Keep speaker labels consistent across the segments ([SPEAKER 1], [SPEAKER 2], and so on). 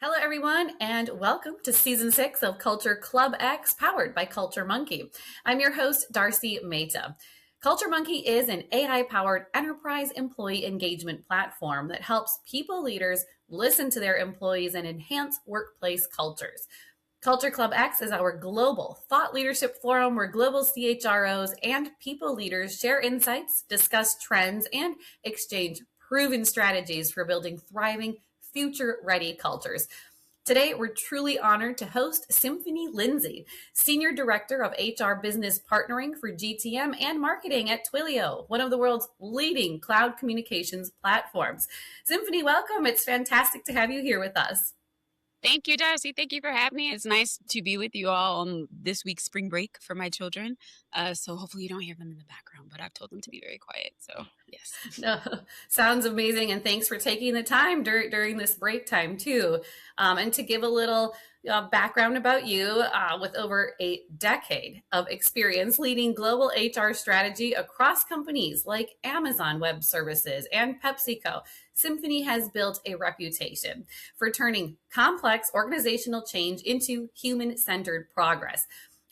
[SPEAKER 1] Hello, everyone, and welcome to Season 6 of CultureClubX, powered by CultureMonkey. I'm your host, Darcy Mehta. CultureMonkey is an AI-powered enterprise employee engagement platform that helps people leaders listen to their employees and enhance workplace cultures. CultureClubX is our global thought leadership forum where global CHROs and people leaders share insights, discuss trends, and exchange proven strategies for building thriving, future-ready cultures. Today, we're truly honored to host Symphone'e Lindsey, Senior Director of HR Business Partnering for GTM and Marketing at Twilio, one of the world's leading cloud communications platforms. Symphone'e, welcome. It's fantastic to have you here with us.
[SPEAKER 2] Thank you, Darcy. Thank you for having me. It's nice to be with you all on this week's spring break for my children. So hopefully you don't hear them in the background, but I've told them to be very quiet. So yes.
[SPEAKER 1] No, sounds amazing. And thanks for taking the time during this break time too. And to give a little background about you, with over a decade of experience leading global HR strategy across companies like Amazon Web Services and PepsiCo, Symphone'e has built a reputation for turning complex organizational change into human-centered progress.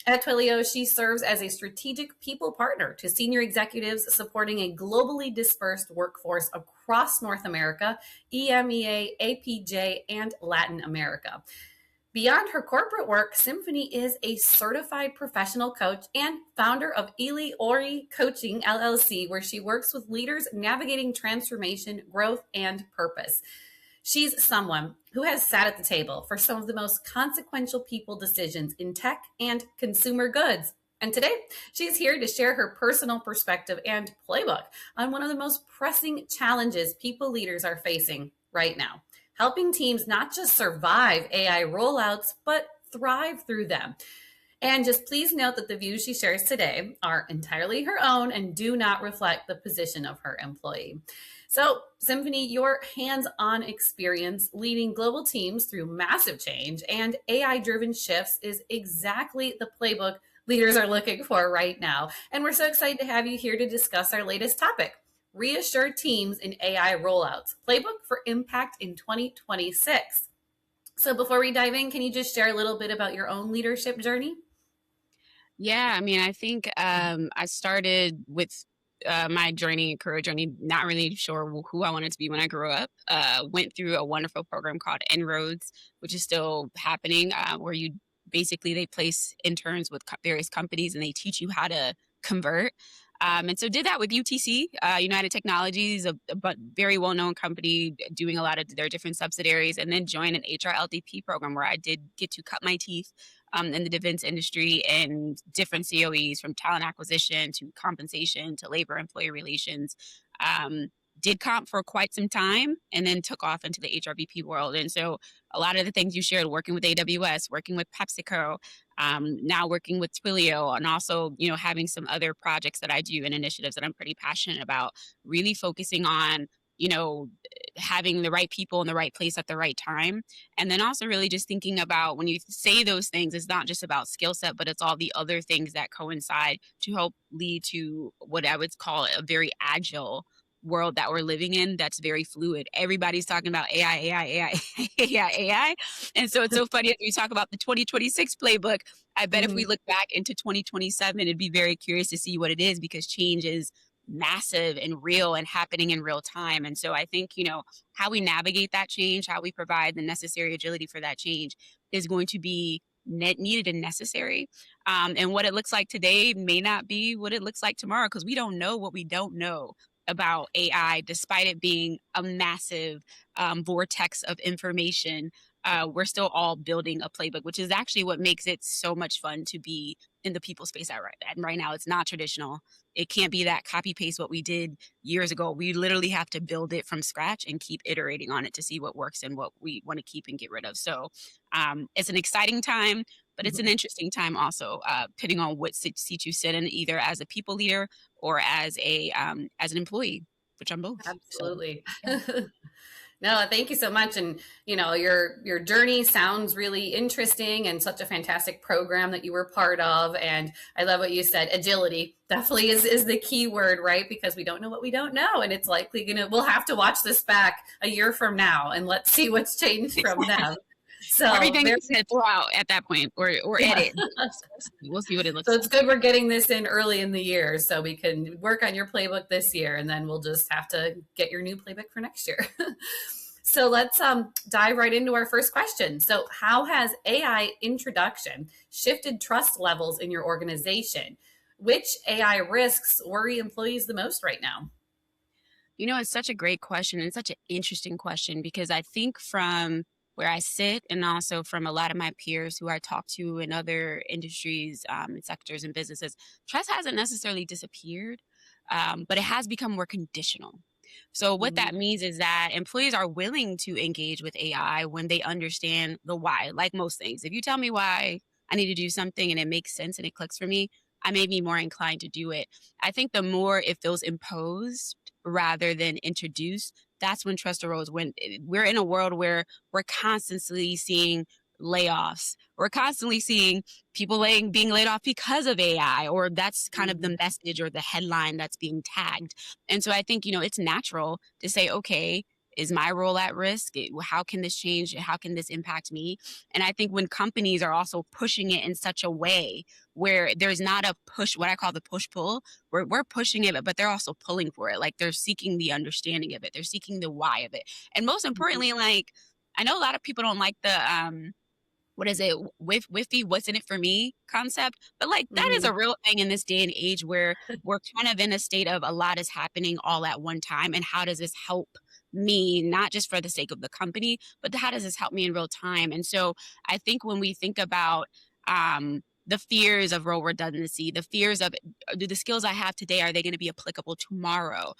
[SPEAKER 1] At Twilio, she serves as a strategic people partner to senior executives supporting a globally dispersed workforce across North America, EMEA, APJ, and Latin America. Beyond her corporate work, Symphone'e is a certified professional coach and founder of Eli Ori Coaching, LLC, where she works with leaders navigating transformation, growth, and purpose. She's someone who has sat at the table for some of the most consequential people decisions in tech and consumer goods. And today, she's here to share her personal perspective and playbook on one of the most pressing challenges people leaders are facing right now, helping teams not just survive AI rollouts, but thrive through them. And just please note that the views she shares today are entirely her own and do not reflect the position of her employee. So, Symphone'e, your hands-on experience leading global teams through massive change and AI-driven shifts is exactly the playbook leaders are looking for right now. And we're so excited to have you here to discuss our latest topic, Reassure Teams in AI Rollouts, Playbook for Impact in 2026. So before we dive in, can you just share a little bit about your own leadership journey?
[SPEAKER 2] Yeah, I think I started with my career journey, not really sure who I wanted to be when I grew up. Went through a wonderful program called En-ROADS, which is still happening, where they place interns with various companies and they teach you how to convert. And so did that with UTC, United Technologies, a very well-known company doing a lot of their different subsidiaries, and then joined an HR LDP program where I did get to cut my teeth in the defense industry and different COEs, from talent acquisition to compensation to labor employee relations. Did comp for quite some time and then took off into the HRBP world. And so a lot of the things you shared, working with AWS, working with PepsiCo, now working with Twilio, and also, having some other projects that I do and initiatives that I'm pretty passionate about, really focusing on, having the right people in the right place at the right time. And then also really just thinking about, when you say those things, it's not just about skill set, but it's all the other things that coincide to help lead to what I would call a very agile world that we're living in that's very fluid. Everybody's talking about AI, AI, AI, AI, AI. And so it's so funny as we talk about the 2026 playbook. I bet if we look back into 2027, it'd be very curious to see what it is, because change is massive and real and happening in real time. And so I think, how we navigate that change, how we provide the necessary agility for that change is going to be needed and necessary. And what it looks like today may not be what it looks like tomorrow, because we don't know what we don't know about AI, despite it being a massive vortex of information. We're still all building a playbook, which is actually what makes it so much fun to be in the people space right now. It's not traditional. It can't be that copy paste what we did years ago. We literally have to build it from scratch and keep iterating on it to see what works and what we want to keep and get rid of. So it's an exciting time, but it's an interesting time also, depending on what seat you sit in, either as a people leader or as an employee, which I'm both.
[SPEAKER 1] Absolutely. So. No, thank you so much. And, your journey sounds really interesting, and such a fantastic program that you were part of. And I love what you said. Agility definitely is the key word, right? Because we don't know what we don't know. And it's likely we'll have to watch this back a year from now and let's see what's changed from them. So
[SPEAKER 2] Everything
[SPEAKER 1] very
[SPEAKER 2] is said throw out at that point, or
[SPEAKER 1] yeah.
[SPEAKER 2] edit. We'll see what it
[SPEAKER 1] So
[SPEAKER 2] looks
[SPEAKER 1] it's good we're getting this in early in the year so we can work on your playbook this year and then we'll just have to get your new playbook for next year. So let's dive right into our first question. So how has AI introduction shifted trust levels in your organization? Which AI risks worry employees the most right now?
[SPEAKER 2] It's such a great question and such an interesting question because I think from where I sit and also from a lot of my peers who I talk to in other industries and sectors and businesses, trust hasn't necessarily disappeared, but it has become more conditional. So what
[SPEAKER 1] Mhm.
[SPEAKER 2] that means is that employees are willing to engage with AI when they understand the why, like most things. If you tell me why I need to do something and it makes sense and it clicks for me, I may be more inclined to do it. I think the more it feels imposed rather than introduced, that's when trust erodes. When we're in a world where we're constantly seeing layoffs, we're constantly seeing people being laid off because of AI, or that's kind of the message or the headline that's being tagged. And so I think, it's natural to say, okay, is my role at risk? How can this change? How can this impact me? And I think when companies are also pushing it in such a way where there's not a push, what I call the push pull, where we're pushing it, but they're also pulling for it. Like they're seeking the understanding of it. They're seeking the why of it. And most importantly, like I know a lot of people don't like the what is it with the what's in it for me concept, but like that is a
[SPEAKER 1] Mhm.
[SPEAKER 2] real thing in this day and age where we're kind of in a state of a lot is happening all at one time, and how does this help me, not just for the sake of the company, but how does this help me in real time? And so I think when we think about the fears of role redundancy, the fears of do the skills I have today, are they going to be applicable tomorrow?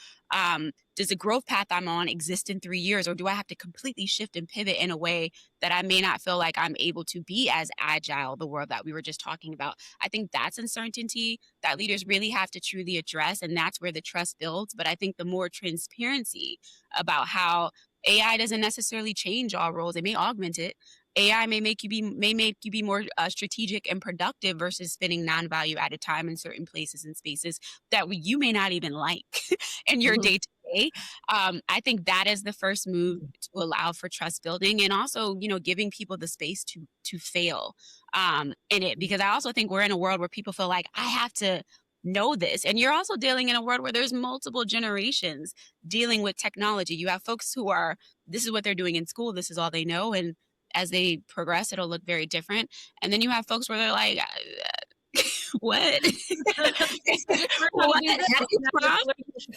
[SPEAKER 2] Does the growth path I'm on exist in 3 years, or do I have to completely shift and pivot in a way that I may not feel like I'm able to be as agile, the world that we were just talking about? I think that's uncertainty that leaders really have to truly address, and that's where the trust builds. But I think the more transparency about how AI doesn't necessarily change all roles, it may augment it. AI may make you be more strategic and productive versus spending non-value added time in certain places and spaces that you may not even like in your
[SPEAKER 1] Mhm.
[SPEAKER 2] day to day. I think that is the first move to allow for trust building, and also, giving people the space to fail in it. Because I also think we're in a world where people feel like I have to know this, and you're also dealing in a world where there's multiple generations dealing with technology. You have folks who are this is what they're doing in school, this is all they know, and as they progress, it'll look very different. And then you have folks where they're like, what?
[SPEAKER 1] Learn how to
[SPEAKER 2] What?
[SPEAKER 1] do this.
[SPEAKER 2] How do you prompt?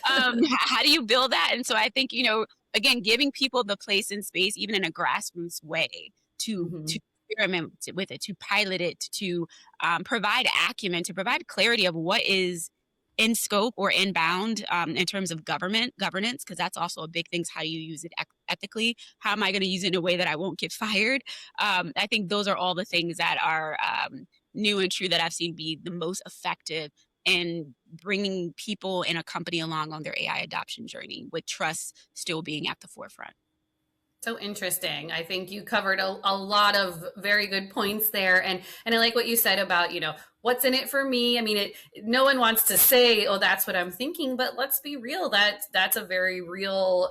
[SPEAKER 1] Learn-
[SPEAKER 2] How do you build that? And so I think, again, giving people the place and space, even in a grassroots way, to
[SPEAKER 1] Mhm.
[SPEAKER 2] experiment with it, to pilot it, to provide acumen, to provide clarity of what is in scope or inbound in terms of governance, because that's also a big thing. How do you use it ethically? How am I going to use it in a way that I won't get fired? I think those are all the things that are new and true that I've seen be the most effective in bringing people in a company along on their AI adoption journey, with trust still being at the forefront.
[SPEAKER 1] So interesting. I think you covered a lot of very good points there, and I like what you said about what's in it for me. I mean, no one wants to say, "Oh, that's what I'm thinking," but let's be real. That's a very real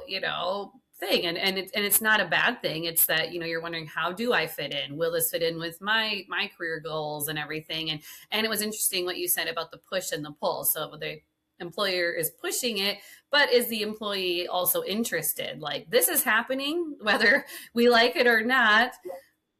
[SPEAKER 1] thing, and it's not a bad thing. It's that you're wondering, how do I fit in? Will this fit in with my career goals and everything? And it was interesting what you said about the push and the pull. So the employer is pushing it, but is the employee also interested? Like, this is happening whether we like it or not.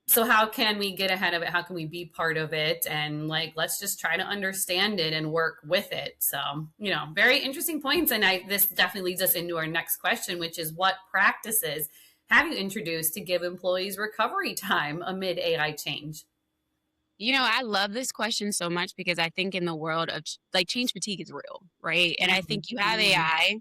[SPEAKER 1] So how can we get ahead of it? How can we be part of it? And like, let's just try to understand it and work with it. So, very interesting points. And this definitely leads us into our next question, which is, what practices have you introduced to give employees recovery time amid AI change?
[SPEAKER 2] I love this question so much because I think in the world of like change fatigue is real, right? And I think you have
[SPEAKER 1] Mm-hmm.
[SPEAKER 2] AI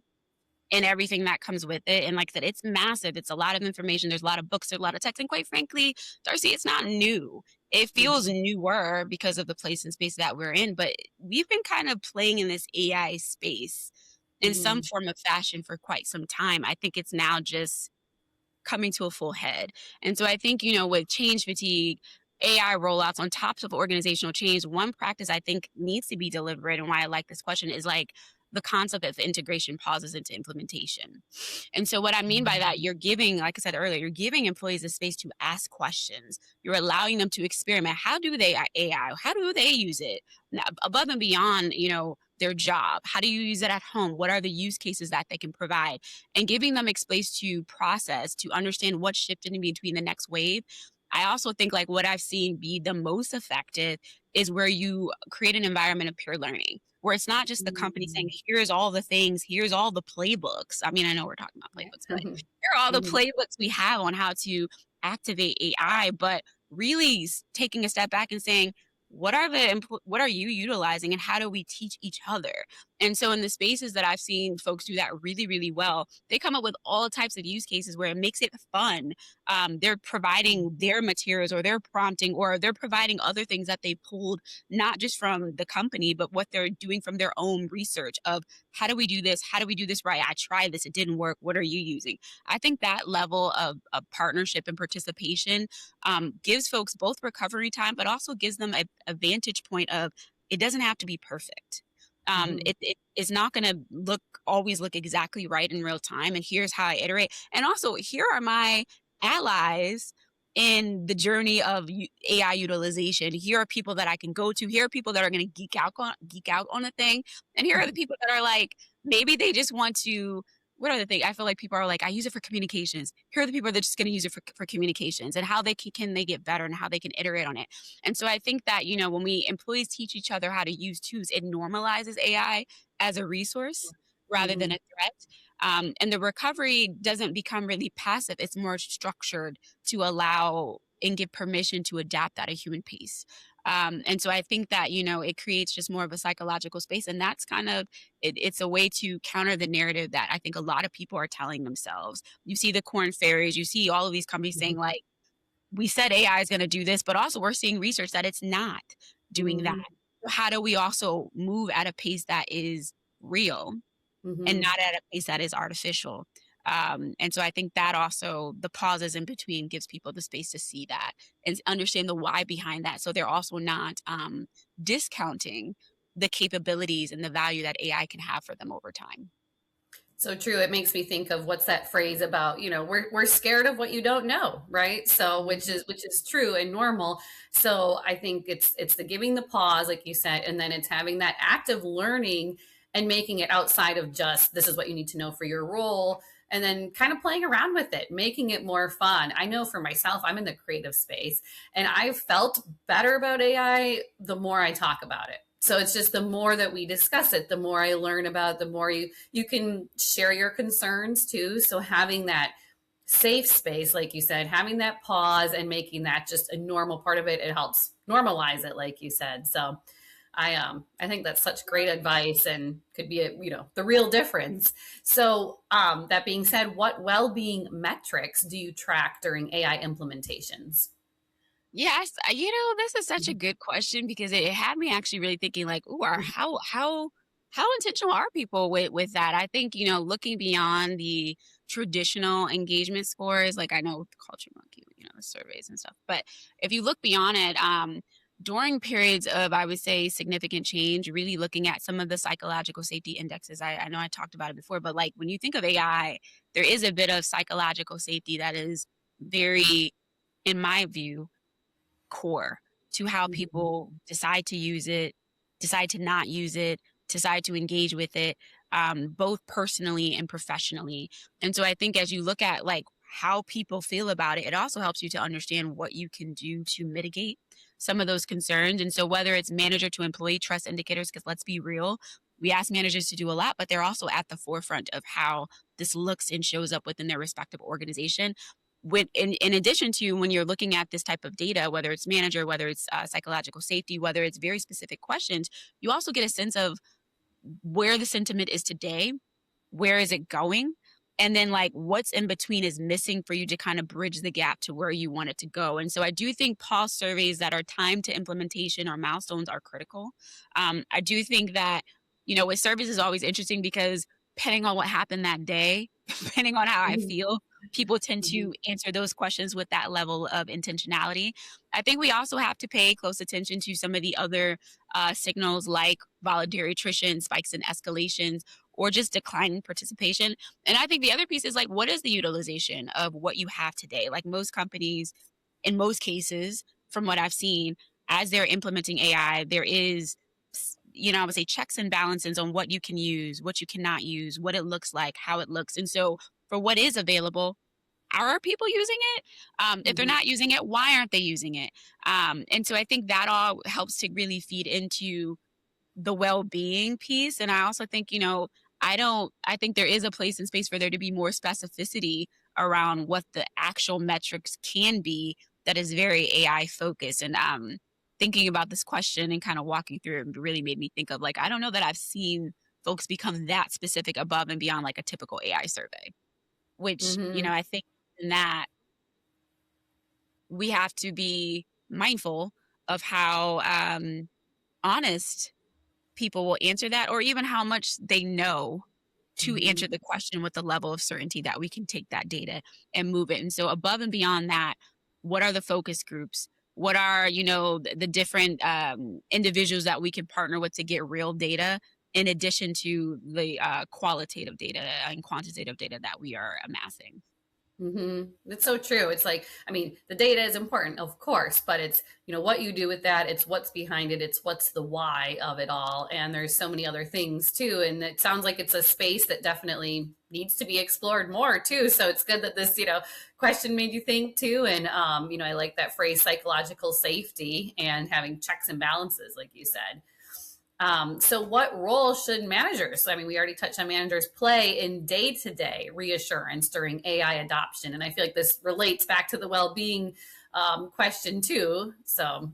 [SPEAKER 2] and everything that comes with it. And like I said, it's massive. It's a lot of information. There's a lot of books, there's a lot of text. And quite frankly, Darcy, it's not new. It feels newer because of the place and space that we're in. But we've been kind of playing in this AI space in some
[SPEAKER 1] Mm-hmm.
[SPEAKER 2] form of fashion for quite some time. I think it's now just coming to a full head. And so I think, with change fatigue, AI rollouts on top of organizational change, one practice I think needs to be deliberate, and why I like this question is like the concept of integration pauses into implementation. And so what I mean by that, you're giving, like I said earlier, you're giving employees a space to ask questions. You're allowing them to experiment. How do they AI? How do they use it? Now, above and beyond, their job. How do you use it at home? What are the use cases that they can provide? And giving them a space to process, to understand what's shifted in between the next wave. I also think like what I've seen be the most effective is where you create an environment of peer learning, where it's not just the company saying, here's all the things, here's all the playbooks. I mean, I know we're talking about playbooks, but here are all the playbooks we have on how to activate AI, but really taking a step back and saying, what are you utilizing and how do we teach each other? And so in the spaces that I've seen folks do that really, really well, they come up with all types of use cases where it makes it fun. They're providing their materials or they're prompting or they're providing other things that they pulled, not just from the company, but what they're doing from their own research of how do we do this? How do we do this right? I tried this. It didn't work. What are you using? I think that level of partnership and participation gives folks both recovery time, but also gives them a vantage point of it doesn't have to be perfect. It is not going to always look exactly right in real time. And here's how I iterate. And also here are my allies in the journey of AI utilization. Here are people that I can go to. Here are people that are going to geek out on a thing. And here are the people that are like, maybe they just want to, what are the things? I feel like people are like, I use it for communications. Here are the people that are just going to use it for communications and how can they get better and how they can iterate on it. And so I think that, when employees teach each other how to use tools, it normalizes AI as a resource rather than a threat. And the recovery doesn't become really passive. It's more structured to allow and give permission to adapt at a human pace. And so I think that, it creates just more of a psychological space. And that's kind of, it's a way to counter the narrative that I think a lot of people are telling themselves. You see the corn fairies, you see all of these companies saying like, we said AI is going to do this, but also we're seeing research that it's not doing that. How do we also move at a pace that is real and not at a pace that is artificial? And so I think that also the pauses in between gives people the space to see that and understand the why behind that. So they're also not discounting the capabilities and the value that AI can have for them over time.
[SPEAKER 1] So true. It makes me think of what's that phrase about, we're scared of what you don't know, right? So which is true and normal. So I think it's the giving the pause, like you said, and then it's having that active learning and making it outside of just this is what you need to know for your role. And then kind of playing around with it, making it more fun. I know for myself, I'm in the creative space and I've felt better about AI the more I talk about it. So it's just the more that we discuss it, the more I learn about it, the more you can share your concerns too. So having that safe space, like you said, having that pause and making that just a normal part of it, it helps normalize it, like you said. So I think that's such great advice and could be the real difference. So that being said, what well-being metrics do you track during AI implementations?
[SPEAKER 2] Yes, this is such a good question because it had me actually really thinking like, ooh, how intentional are people with that? I think, looking beyond the traditional engagement scores, like I know CultureMonkey, the surveys and stuff, but if you look beyond it, during periods of, I would say, significant change, really looking at some of the psychological safety indexes. I know I talked about it before, but like when you think of AI, there is a bit of psychological safety that is very, in my view, core to how people decide to use it, decide to not use it, decide to engage with it, both personally and professionally. And so I think as you look at like how people feel about it, it also helps you to understand what you can do to mitigate some of those concerns. And so whether it's manager to employee trust indicators, because let's be real, we ask managers to do a lot, but they're also at the forefront of how this looks and shows up within their respective organization. In addition to when you're looking at this type of data, whether it's manager, whether it's psychological safety, whether it's very specific questions, you also get a sense of where the sentiment is today, where is it going, and then like what's in between is missing for you to kind of bridge the gap to where you want it to go. And so I do think pulse surveys that are timed to implementation or milestones are critical. I do think that, with surveys is always interesting because depending on what happened that day, depending on how I
[SPEAKER 1] Mhm.
[SPEAKER 2] feel, people tend to
[SPEAKER 1] Mhm.
[SPEAKER 2] answer those questions with that level of intentionality. I think we also have to pay close attention to some of the other signals like voluntary attrition, spikes in escalations, or just declining participation. And I think the other piece is like, what is the utilization of what you have today? Like most companies, in most cases, from what I've seen, as they're implementing AI, there is, I would say checks and balances on what you can use, what you cannot use, what it looks like, how it looks. And so for what is available, are people using it? If they're
[SPEAKER 1] Mhm.
[SPEAKER 2] not using it, why aren't they using it? And so I think that all helps to really feed into the well-being piece. And I also think, I think there is a place and space for there to be more specificity around what the actual metrics can be that is very AI focused. And thinking about this question and kind of walking through it really made me think of like, I don't know that I've seen folks become that specific above and beyond like a typical AI survey, which,
[SPEAKER 1] Mhm.
[SPEAKER 2] I think in that we have to be mindful of how honest people will answer that, or even how much they know to answer
[SPEAKER 1] Mhm.
[SPEAKER 2] the question with the level of certainty that we can take that data and move it. And so above and beyond that, what are the focus groups? What are, the different individuals that we can partner with to get real data in addition to the qualitative data and quantitative data that we are amassing?
[SPEAKER 1] It's so true. It's like, I mean, the data is important, of course, but it's, what you do with that, it's what's behind it, it's what's the why of it all. And there's so many other things too. And it sounds like it's a space that definitely needs to be explored more too. So it's good that this, question made you think too. And, I like that phrase, psychological safety, and having checks and balances, like you said. So, what role should managers? I mean, we already touched on managers play in day to day reassurance during AI adoption. And I feel like this relates back to the well being question, too. So,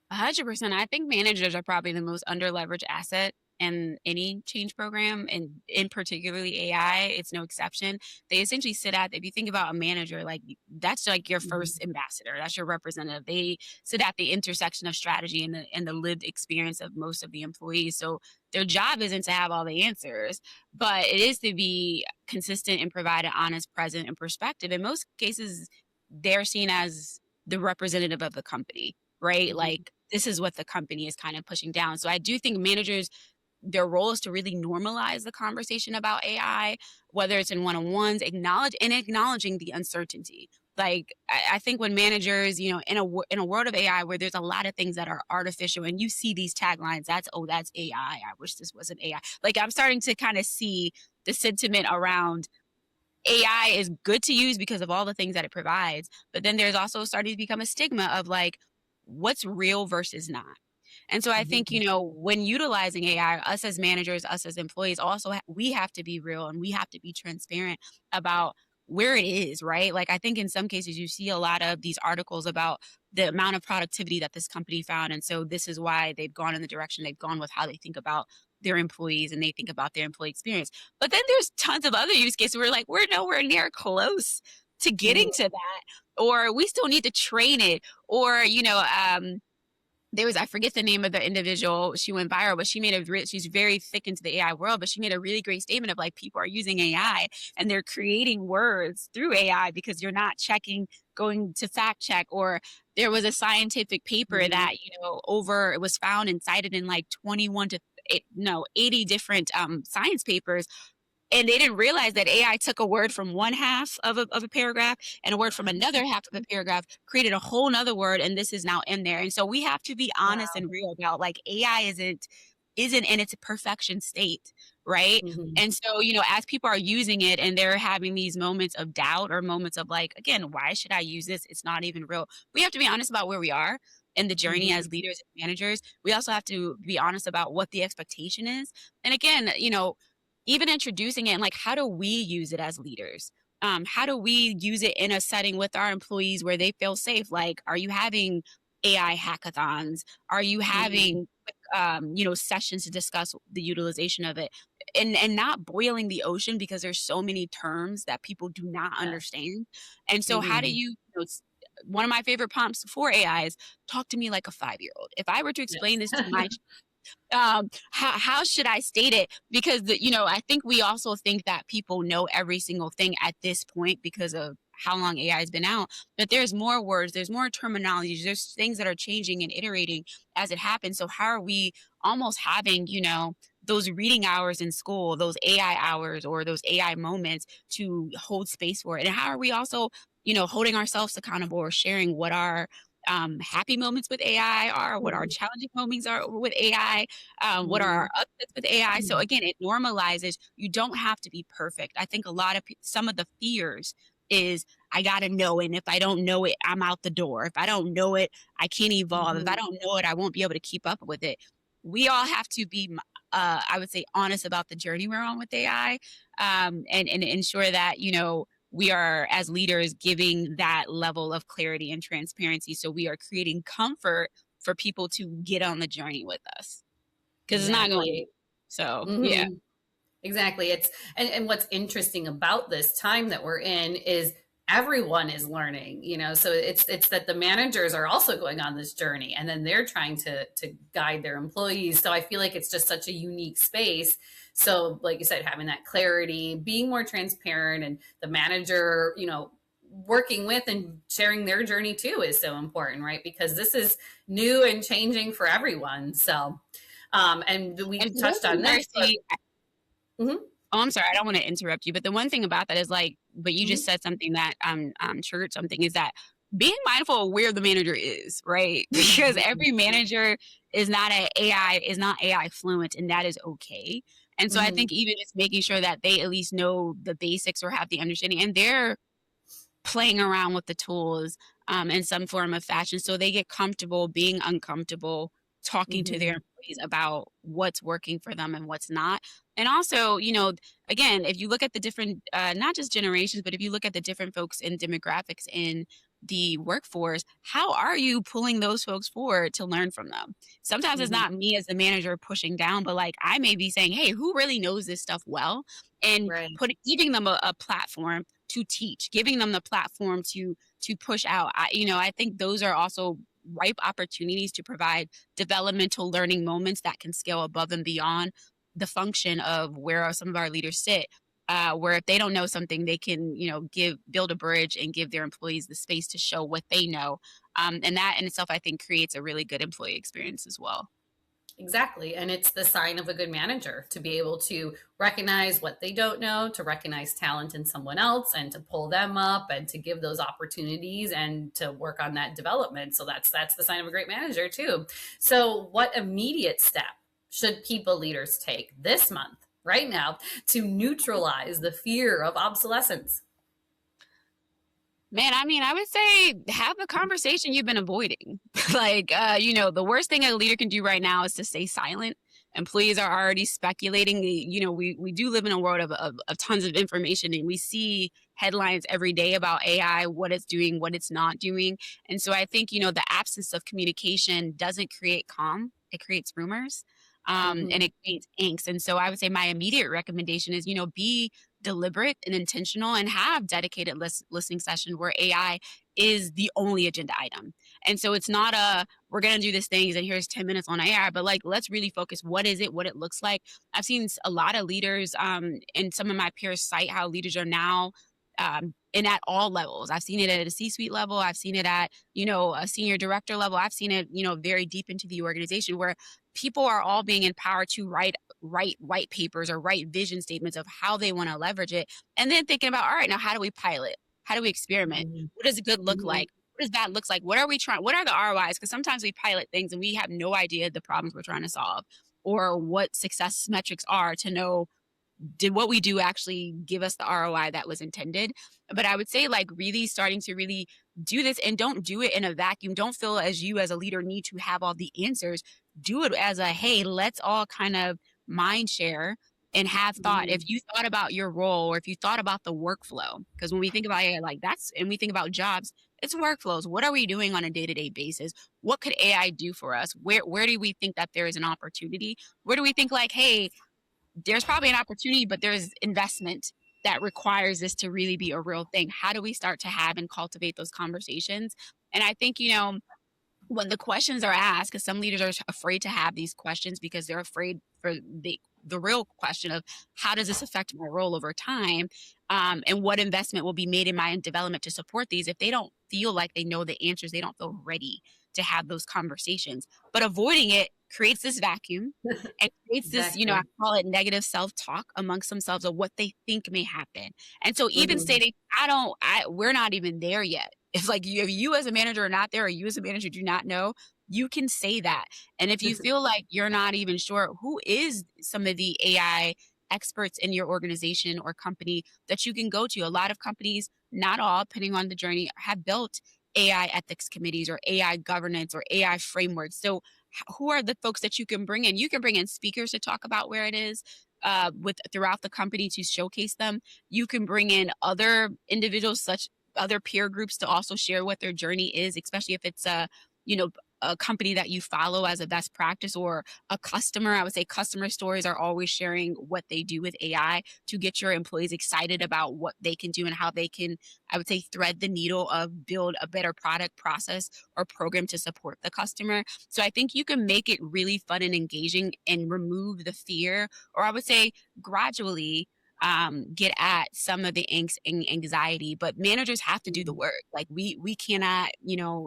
[SPEAKER 2] 100%. I think managers are probably the most underleveraged asset in any change program, and in particularly AI, it's no exception. They essentially sit at, if you think about a manager, like that's like your
[SPEAKER 1] mhm,
[SPEAKER 2] first ambassador, that's your representative. They sit at the intersection of strategy and the lived experience of most of the employees. So their job isn't to have all the answers, but it is to be consistent and provide an honest, present, and perspective. In most cases, they're seen as the representative of the company, right?
[SPEAKER 1] mhm,
[SPEAKER 2] Like this is what the company is kind of pushing down. So I do think managers, their role is to really normalize the conversation about AI, whether it's in one-on-ones, acknowledging the uncertainty. Like I think when managers, in a world of AI where there's a lot of things that are artificial, and you see these taglines, that's AI. I wish this wasn't AI. Like I'm starting to kind of see the sentiment around AI is good to use because of all the things that it provides, but then there's also starting to become a stigma of like what's real versus not. And so I think,
[SPEAKER 1] mhm,
[SPEAKER 2] when utilizing AI, us as managers, us as employees, also we have to be real and we have to be transparent about where it is, right? Like I think in some cases you see a lot of these articles about the amount of productivity that this company found. And so this is why they've gone in the direction they've gone with how they think about their employees and they think about their employee experience. But then there's tons of other use cases where like we're nowhere near close to
[SPEAKER 1] mhm,
[SPEAKER 2] getting to that, or we still need to train it, or there was, I forget the name of the individual, she went viral, but she's very thick into the AI world, but she made a really great statement of like people are using AI and they're creating words through AI because you're not going to fact check. Or there was a scientific paper
[SPEAKER 1] mhm.
[SPEAKER 2] that, it was found and cited in like 21 to 80 different science papers, and they didn't realize that AI took a word from one half of a paragraph and a word from another half of a paragraph, created a whole nother word, and this is now in there. And so we have to be honest
[SPEAKER 1] Wow.
[SPEAKER 2] and real about like AI isn't in its perfection state, right?
[SPEAKER 1] Mhm,
[SPEAKER 2] And so, as people are using it and they're having these moments of doubt or moments of like, again, why should I use this? It's not even real. We have to be honest about where we are in the journey
[SPEAKER 1] mhm,
[SPEAKER 2] as leaders and managers. We also have to be honest about what the expectation is. And again, even introducing it and like, how do we use it as leaders? How do we use it in a setting with our employees where they feel safe? Like, are you having AI hackathons? Are you
[SPEAKER 1] mhm,
[SPEAKER 2] having sessions to discuss the utilization of it, and not boiling the ocean because there's so many terms that people do not
[SPEAKER 1] yeah,
[SPEAKER 2] understand. And so how do
[SPEAKER 1] mhm,
[SPEAKER 2] one of my favorite prompts for AI is talk to me like a 5-year-old. If I were to explain
[SPEAKER 1] yes.
[SPEAKER 2] this to my how should I state it? Because I think we also think that people know every single thing at this point because of how long AI has been out, but there's more words, there's more terminology, there's things that are changing and iterating as it happens. So how are we almost having, those reading hours in school, those AI hours or those AI moments to hold space for it? And how are we also, holding ourselves accountable or sharing what our happy moments with AI are, what our challenging moments are with AI, what are our upsets with AI. So again, it normalizes, you don't have to be perfect. I think some of the fears is I got to know it. And if I don't know it, I'm out the door. If I don't know it, I can't evolve. If I don't know it, I won't be able to keep up with it. We all have to be, I would say, honest about the journey we're on with AI, and ensure that, we are, as leaders, giving that level of clarity and transparency. So we are creating comfort for people to get on the journey with us, because it's not going to. So, yeah.
[SPEAKER 1] Exactly. And what's interesting about this time that we're in is everyone is learning, so it's that the managers are also going on this journey, and then they're trying to guide their employees. So I feel like it's just such a unique space. So like you said, having that clarity, being more transparent, and the manager, working with and sharing their journey too is so important, right? Because this is new and changing for everyone. So and we touched on this.
[SPEAKER 2] Oh, I'm sorry, I don't want to interrupt you, but the one thing about that is but you just said something that triggered something, is that being mindful of where the manager is, right? Because every manager is not AI fluent, and that is okay. And so I think even just making sure that they at least know the basics or have the understanding, and they're playing around with the tools in some form of fashion, so they get comfortable being uncomfortable, talking to their employees about what's working for them and what's not. And also, again, if you look at the different, not just generations, but if you look at the different folks in demographics in the workforce, how are you pulling those folks forward to learn from them? Sometimes it's not me as the manager pushing down, but I may be saying, hey, who really knows this stuff well? And giving them a platform to teach, giving them the platform to push out. I think those are also ripe opportunities to provide developmental learning moments that can scale above and beyond the function of where some of our leaders sit, where if they don't know something, they can, build a bridge and give their employees the space to show what they know. And that in itself, I think, creates a really good employee experience as well.
[SPEAKER 1] Exactly. And it's the sign of a good manager to be able to recognize what they don't know, to recognize talent in someone else, and to pull them up and to give those opportunities and to work on that development. So that's the sign of a great manager too. So what immediate step should people leaders take this month, right now, to neutralize the fear of obsolescence?
[SPEAKER 2] Man, I would say have the conversation you've been avoiding. The worst thing a leader can do right now is to stay silent. Employees are already speculating. We do live in a world of tons of information, and we see headlines every day about AI, what it's doing, what it's not doing. And so I think, the absence of communication doesn't create calm. It creates rumors. And it creates angst. And so I would say my immediate recommendation is, be deliberate and intentional, and have dedicated listening session where AI is the only agenda item. And so it's not we're going to do this thing and here's 10 minutes on AI, but let's really focus. What is it, what it looks like? I've seen a lot of leaders and some of my peers cite how leaders are now and at all levels. I've seen it at a C-suite level. I've seen it at, a senior director level. I've seen it, very deep into the organization, where people are all being empowered to write white papers or write vision statements of how they want to leverage it. And then thinking about, all right, now how do we pilot? How do we experiment? What does good look like? What does bad look like? What are we trying? What are the ROIs? Because sometimes we pilot things and we have no idea the problems we're trying to solve, or what success metrics are to know, did what we do actually give us the ROI that was intended? But I would say really starting to really do this, and don't do it in a vacuum. Don't feel as you as a leader need to have all the answers. Do it as a, hey, let's all kind of mind share and have thought. If you thought about your role, or if you thought about the workflow, because when we think about AI, and we think about jobs, it's workflows. What are we doing on a day-to-day basis? What could AI do for us? Where do we think that there is an opportunity? Where do we think hey, there's probably an opportunity, but there's investment that requires this to really be a real thing? How do we start to have and cultivate those conversations? And I think, when the questions are asked, because some leaders are afraid to have these questions because they're afraid for the real question of how does this affect my role over time, and what investment will be made in my development to support these. If they don't feel like they know the answers, they don't feel ready to have those conversations. But avoiding it creates this vacuum and creates this, I
[SPEAKER 1] Exactly.
[SPEAKER 2] call it negative self-talk amongst themselves of what they think may happen. And so even
[SPEAKER 1] Mhm.
[SPEAKER 2] stating, we're not even there yet. It's like if you as a manager are not there, or you as a manager do not know, you can say that. And if you feel like you're not even sure, who is some of the AI experts in your organization or company that you can go to? A lot of companies, not all, depending on the journey, have built AI ethics committees or AI governance or AI frameworks. So who are the folks that you can bring in? You can bring in speakers to talk about where it is, with throughout the company to showcase them. You can bring in other individuals, such other peer groups, to also share what their journey is, especially if it's you know a company that you follow as a best practice, or a customer. I would say customer stories are always sharing what they do with AI to get your employees excited about what they can do and how they can, I would say, thread the needle of build a better product, process, or program to support the customer. So I think you can make it really fun and engaging and remove the fear, or I would say gradually get at some of the angst and anxiety. But managers have to do the
[SPEAKER 1] Mhm.
[SPEAKER 2] work. Like we cannot,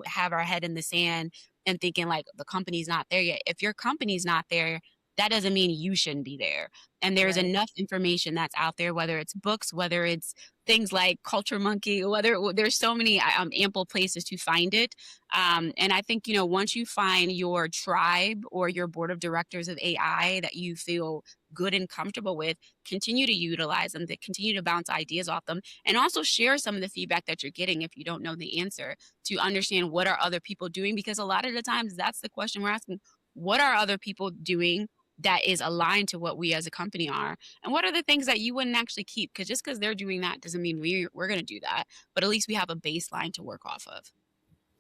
[SPEAKER 2] have our head in the sand and thinking like the company's not there yet. If your company's not there, that doesn't mean you shouldn't be there. And there's
[SPEAKER 1] Right.
[SPEAKER 2] enough information that's out there, whether it's books, whether it's things like CultureMonkey, there's so many ample places to find it. And I think, once you find your tribe or your board of directors of AI that you feel good and comfortable with, continue to utilize them, to continue to bounce ideas off them, and also share some of the feedback that you're getting if you don't know the answer, to understand what are other people doing, because a lot of the times that's the question we're asking. What are other people doing that is aligned to what we as a company are, and what are the things that you wouldn't actually keep? Because just because they're doing that doesn't mean we're going to do that, but at least we have a baseline to work off of.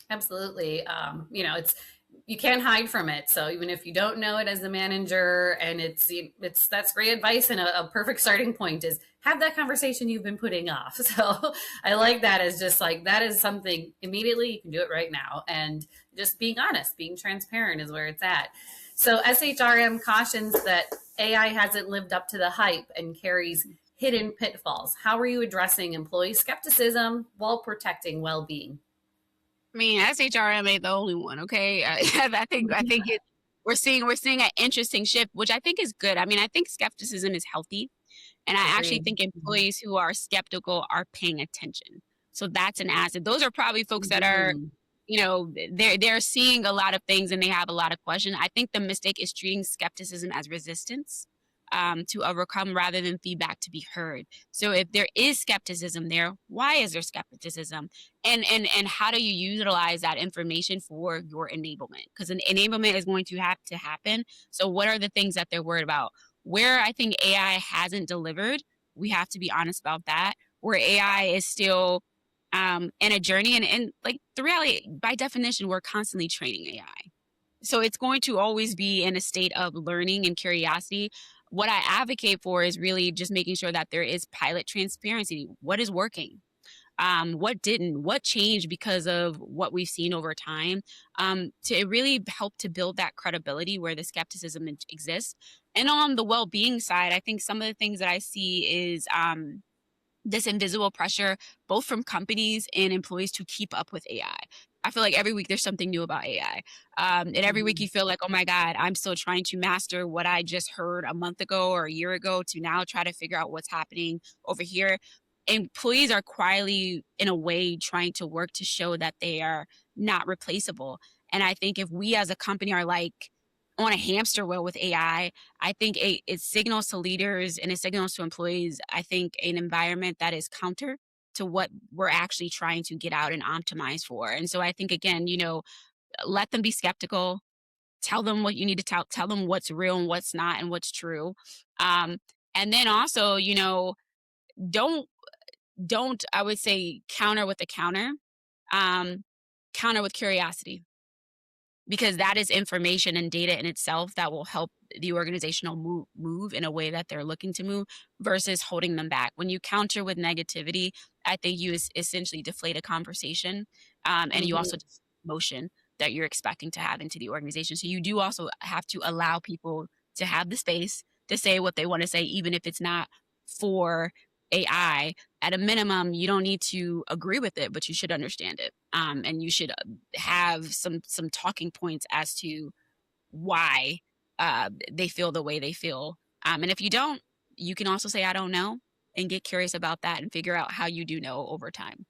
[SPEAKER 1] Absolutely. It's you can't hide from it. So even if you don't know it as a manager, and it's that's great advice, and a perfect starting point is have that conversation you've been putting off. So I like that as just like that is something immediately you can do it right now, and just being honest, being transparent is where it's at. So SHRM cautions that AI hasn't lived up to the hype and carries hidden pitfalls. How are you addressing employee skepticism while protecting well-being?
[SPEAKER 2] I mean, SHRM ain't the only one, okay? I think we're seeing an interesting shift, which I think is good. I mean, I think skepticism is healthy, and I actually
[SPEAKER 1] Agreed.
[SPEAKER 2] think employees who are skeptical are paying attention. So that's an asset. Those are probably folks that are,
[SPEAKER 1] Mhm.
[SPEAKER 2] they're seeing a lot of things and they have a lot of questions. I think the mistake is treating skepticism as resistance, to overcome, rather than feedback to be heard. So if there is skepticism there, why is there skepticism? And how do you utilize that information for your enablement? Because an enablement is going to have to happen. So what are the things that they're worried about? Where I think AI hasn't delivered, we have to be honest about that. Where AI is still in a journey, and like the reality, by definition, we're constantly training AI. So it's going to always be in a state of learning and curiosity. What I advocate for is really just making sure that there is pilot transparency. What is working? What didn't? What changed because of what we've seen over time? To really help to build that credibility where the skepticism exists. And on the well-being side, I think some of the things that I see is this invisible pressure, both from companies and employees, to keep up with AI. I feel like every week there's something new about AI. And every week
[SPEAKER 1] Mhm.
[SPEAKER 2] you feel like, oh my God, I'm still trying to master what I just heard a month ago or a year ago, to now try to figure out what's happening over here. Employees are quietly, in a way, trying to work to show that they are not replaceable. And I think if we as a company are like on a hamster wheel with I think it signals to leaders and it signals to employees, I think, an environment that is counter to what we're actually trying to get out and optimize for. And so I think, again, let them be skeptical, tell them what you need to tell them what's real and what's not and what's true. Um, and then also, don't, I would say, counter with the counter, um, counter with curiosity, because that is information and data in itself that will help the organizational move in a way that they're looking to move, versus holding them back. When you counter with negativity, I think you essentially deflate a conversation, and you also
[SPEAKER 1] Mhm.
[SPEAKER 2] deflate motion. that you're expecting to have into the organization. So you do also have to allow people to have the space to say what they want to say, even if it's not for AI. At a minimum, you don't need to agree with it, but you should understand it. And you should have some talking points as to why they feel the way they feel. And if you don't, you can also say, I don't know, and get curious about that and figure out how you do know over time.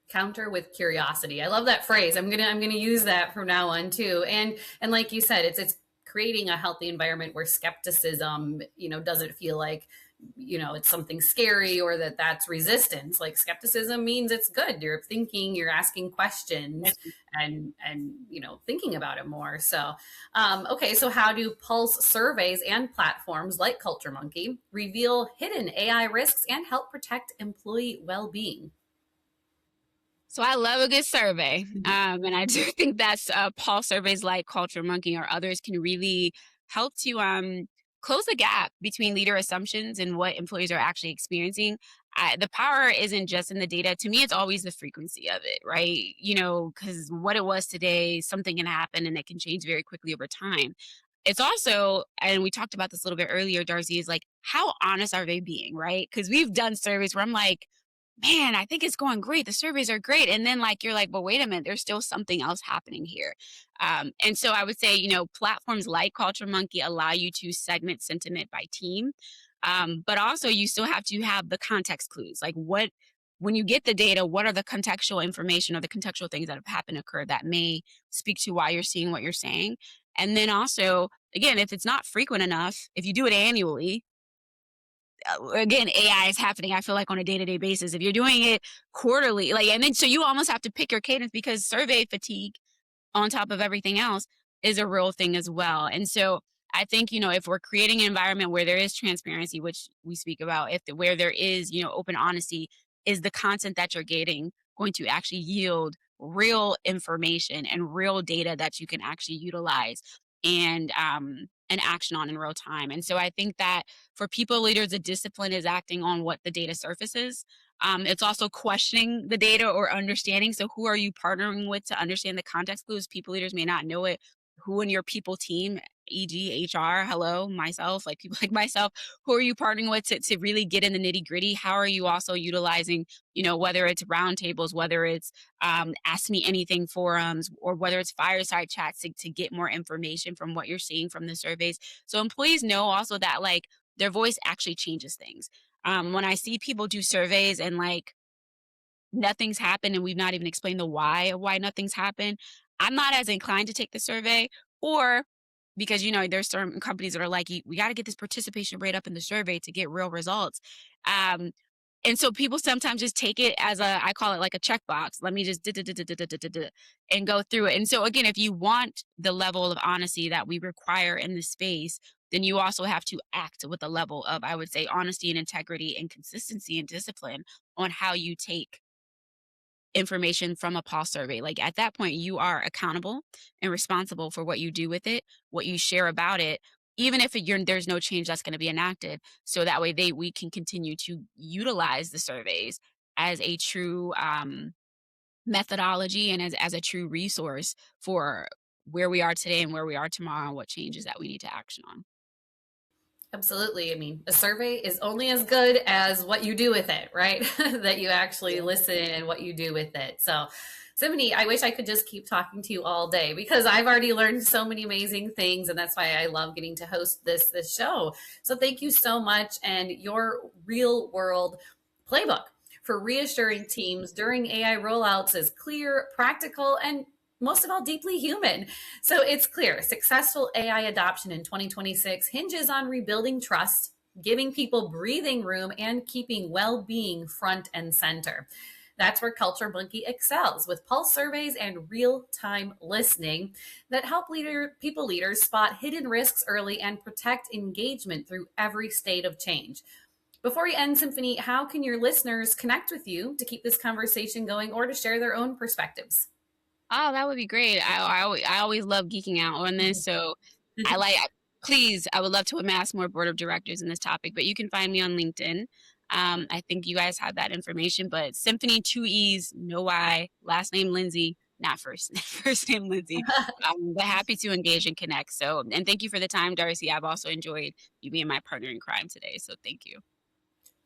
[SPEAKER 1] Counter with curiosity. I love that phrase. I'm gonna use that from now on too. And like you said, it's creating a healthy environment where skepticism, doesn't feel like, it's something scary or that's resistance. Like skepticism means it's good. You're thinking, you're asking questions and thinking about it more. So okay, so how do pulse surveys and platforms like CultureMonkey reveal hidden AI risks and help protect employee well-being?
[SPEAKER 2] So I love a good survey. And I do think that's pulse surveys like CultureMonkey or others can really help to close the gap between leader assumptions and what employees are actually experiencing. The power isn't just in the data. To me, it's always the frequency of it, right? Because what it was today, something can happen and it can change very quickly over time. It's also, and we talked about this a little bit earlier, Darcy, is like, how honest are they being, right? Because we've done surveys where I'm like, man, I think it's going great. The surveys are great. And then you're like, but wait a minute, there's still something else happening here. And so I would say, platforms like CultureMonkey allow you to segment sentiment by team. But also you still have to have the context clues. Like when you get the data, what are the contextual information or the contextual things that have happened occur that may speak to why you're seeing what you're saying. And then also, again, if it's not frequent enough, if you do it annually, again, AI is happening, I feel like, on a day-to-day basis. If you're doing it quarterly, and then so you almost have to pick your cadence because survey fatigue on top of everything else is a real thing as well. And so I think, if we're creating an environment where there is transparency, which we speak about, where there is, open honesty, is the content that you're getting going to actually yield real information and real data that you can actually utilize and action on in real time. And so I think that for people leaders, the discipline is acting on what the data surfaces. It's also questioning the data or understanding. So who are you partnering with to understand the context clues? People leaders may not know it. Who in your people team, e.g. HR, hello, myself, like people like myself, who are you partnering with to really get in the nitty gritty? How are you also utilizing, whether it's roundtables, whether it's ask me anything forums, or whether it's fireside chats to get more information from what you're seeing from the surveys. So employees know also that their voice actually changes things. When I see people do surveys and nothing's happened and we've not even explained the why of why nothing's happened, I'm not as inclined to take the survey. Or because there's certain companies that are like, we got to get this participation rate up in the survey to get real results. And so people sometimes just take it as I call it like a checkbox. Let me just and go through it. And so again, if you want the level of honesty that we require in this space, then you also have to act with a level of, I would say, honesty and integrity and consistency and discipline on how you take information from a pulse survey. At that point, you are accountable and responsible for what you do with it, what you share about it, even if there's no change that's going to be enacted. So that way we can continue to utilize the surveys as a true methodology and as a true resource for where we are today and where we are tomorrow and what changes that we need to action on.
[SPEAKER 1] Absolutely. I mean, a survey is only as good as what you do with it, right? That you actually listen and what you do with it. So, Symphone'e, I wish I could just keep talking to you all day because I've already learned so many amazing things, and that's why I love getting to host this show. So, thank you so much, and your real world playbook for reassuring teams during AI rollouts is clear, practical, and most of all, deeply human. So it's clear successful AI adoption in 2026 hinges on rebuilding trust, giving people breathing room, and keeping well-being front and center. That's where CultureMonkey excels with pulse surveys and real-time listening that help people leaders spot hidden risks early and protect engagement through every state of change. Before we end, Symphone'e, how can your listeners connect with you to keep this conversation going or to share their own perspectives?
[SPEAKER 2] Oh, that would be great. I always love geeking out on this. So please, I would love to amass more board of directors in this topic, but you can find me on LinkedIn. I think you guys have that information, but Symphone'e, 2 E's, no Y, last name Lindsey, not first first name Lindsey. But happy to engage and connect. So, and thank you for the time, Darcy. I've also enjoyed you being my partner in crime today. So thank you.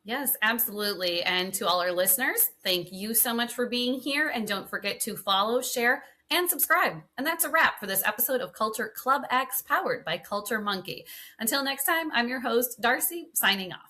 [SPEAKER 1] Yes, absolutely. And to all our listeners, thank you so much for being here. And don't forget to follow, share, and subscribe. And that's a wrap for this episode of CultureClubX powered by CultureMonkey. Until next time, I'm your host, Darcy, signing off.